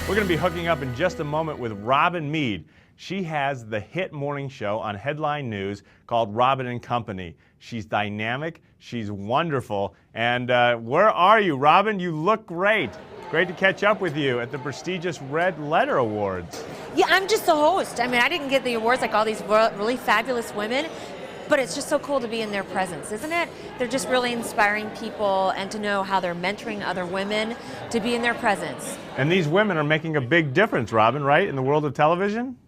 We're going to be hooking up in just a moment with Robin Meade. She has the hit morning show on Headline News called Robin and Company. She's dynamic, she's wonderful, and where are you, Robin? You look great. Great to catch up with you at the prestigious Red Letter Awards. Yeah, I'm just the host. I mean, I didn't get the awards like all these really fabulous women, but it's just so cool to be in their presence, isn't it? They're just really inspiring people, and to know how they're mentoring other women to be in their presence. And these women are making a big difference, Robin, right, in the world of television?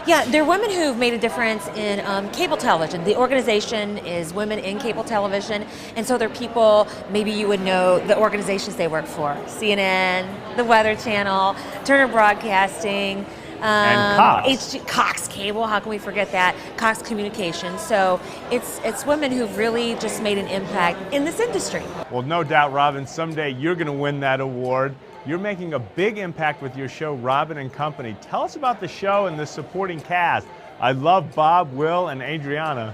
Yeah, they're women who've made a difference in cable television. The organization is Women in Cable Television, and so they're people, maybe you would know the organizations they work for. CNN, the Weather Channel, Turner Broadcasting, and Cox. Cox Cable, how can we forget that? Cox Communications. So it's women who've really just made an impact in this industry. Well, no doubt, Robin, someday you're going to win that award. You're making a big impact with your show, Robin and Company. Tell us about the show and the supporting cast. I love Bob, Will, and Adriana.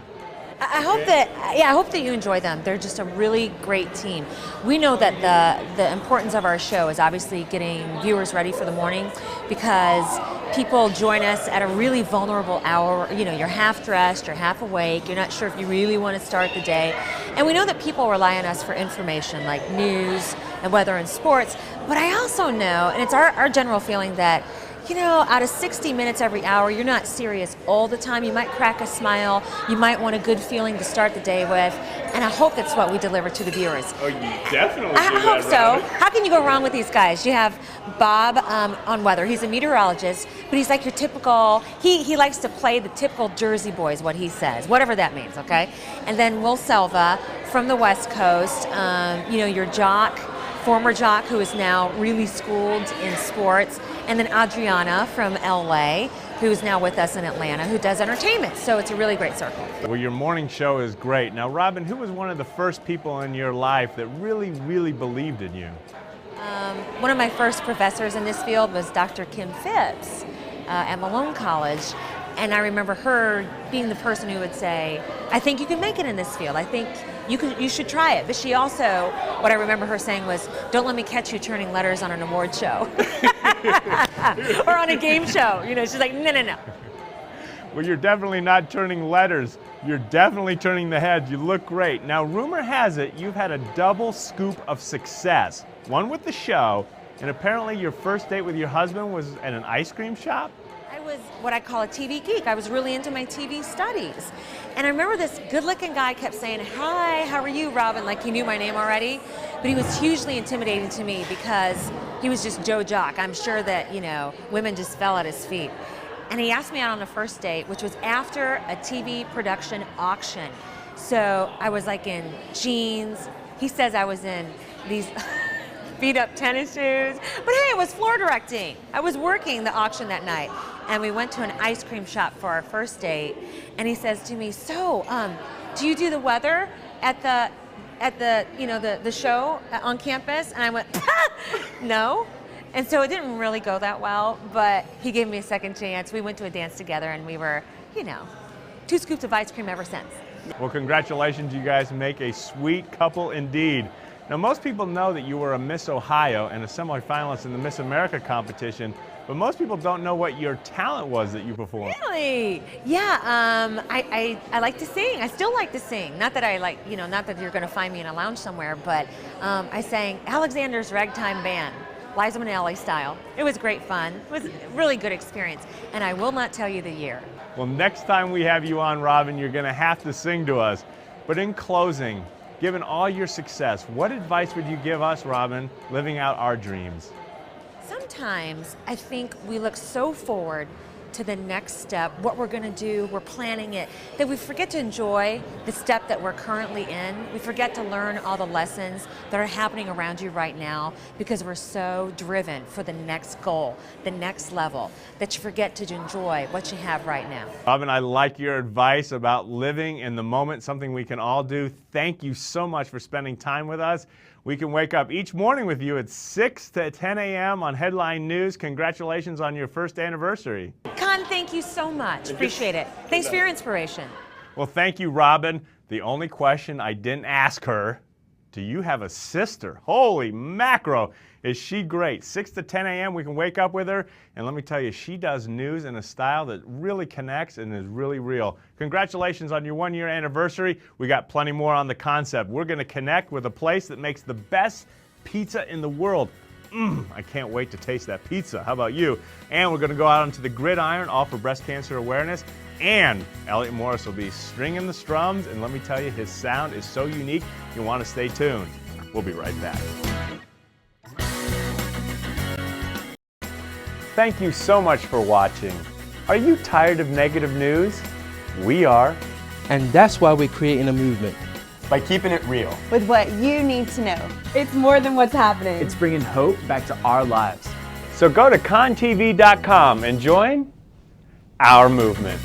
I hope that you enjoy them. They're just a really great team. We know that the importance of our show is obviously getting viewers ready for the morning, because people join us at a really vulnerable hour. You know, you're half dressed, you're half awake, you're not sure if you really want to start the day. And we know that people rely on us for information like news and weather and sports. But I also know, and it's our general feeling, that you know, out of 60 minutes every hour, you're not serious all the time. You might crack a smile. You might want a good feeling to start the day with. And I hope that's what we deliver to the viewers. Oh, you definitely do. I hope so. How can you go wrong with these guys? You have Bob on weather. He's a meteorologist, but he's like your typical, he likes to play the typical Jersey boy is what he says, whatever that means, okay? And then Will Selva from the West Coast, you know, your jock, former jock who is now really schooled in sports, and then Adriana from LA, who is now with us in Atlanta, who does entertainment. So it's a really great circle. Well, your morning show is great. Now, Robin, who was one of the first people in your life that really, really believed in you? One of my first professors in this field was Dr. Kim Fitz at Malone College. And I remember her being the person who would say, I think you can make it in this field. I think you should try it. But she also, what I remember her saying was, don't let me catch you turning letters on an award show. Or on a game show. You know, she's like, no, no, no. Well, you're definitely not turning letters. You're definitely turning the heads. You look great. Now, rumor has it you've had a double scoop of success. One with the show, and apparently your first date with your husband was at an ice cream shop? I was what I call a TV geek. I was really into my TV studies. And I remember this good-looking guy kept saying, hi, how are you, Robin? Like he knew my name already. But he was hugely intimidating to me because he was just Joe Jock. I'm sure that, you know, women just fell at his feet. And he asked me out on a first date, which was after a TV production auction. So I was like in jeans. He says I was in these beat-up tennis shoes. But hey, it was floor directing. I was working the auction that night. And we went to an ice cream shop for our first date. And he says to me, so, do you do the weather at the you know, the show on campus? And I went, no. And so it didn't really go that well, but he gave me a second chance. We went to a dance together, and we were, you know, 2 scoops of ice cream ever since. Well, congratulations, you guys make a sweet couple indeed. Now, most people know that you were a Miss Ohio and a semifinalist in the Miss America competition, but most people don't know what your talent was that you performed. Really? Yeah, I like to sing. I still like to sing. Not that I like, you know, not that you're going to find me in a lounge somewhere, but I sang Alexander's Ragtime Band, Liza Minnelli style. It was great fun. It was a really good experience, and I will not tell you the year. Well, next time we have you on, Robin, you're going to have to sing to us. But in closing, given all your success, what advice would you give us, Robin, living out our dreams? Sometimes I think we look so forward to the next step, what we're going to do, we're planning it, that we forget to enjoy the step that we're currently in. We forget to learn all the lessons that are happening around you right now because we're so driven for the next goal, the next level, that you forget to enjoy what you have right now. Robin, I like your advice about living in the moment, something we can all do. Thank you so much for spending time with us. We can wake up each morning with you at 6 to 10 a.m. on Headline News. Congratulations on your first anniversary. Conn, thank you so much. Appreciate it. Thanks for your inspiration. Well, thank you, Robin. The only question I didn't ask her, Do you have a sister? Holy macro, is she great. 6 to 10 a.m. we can wake up with her, and let me tell you, she does news in a style that really connects and is really real. Congratulations on your 1-year anniversary. We got plenty more on the concept. We're going to connect with a place that makes the best pizza in the world. I can't wait to taste that pizza. How about you? And we're going to go out onto the gridiron, all for breast cancer awareness. And Elliot Morris will be stringing the strums, and let me tell you, his sound is so unique, you want to stay tuned. We'll be right back. Thank you so much for watching. Are you tired of negative news? We are. And that's why we're creating a movement. By keeping it real. With what you need to know. It's more than what's happening. It's bringing hope back to our lives. So go to conntv.com and join our movement.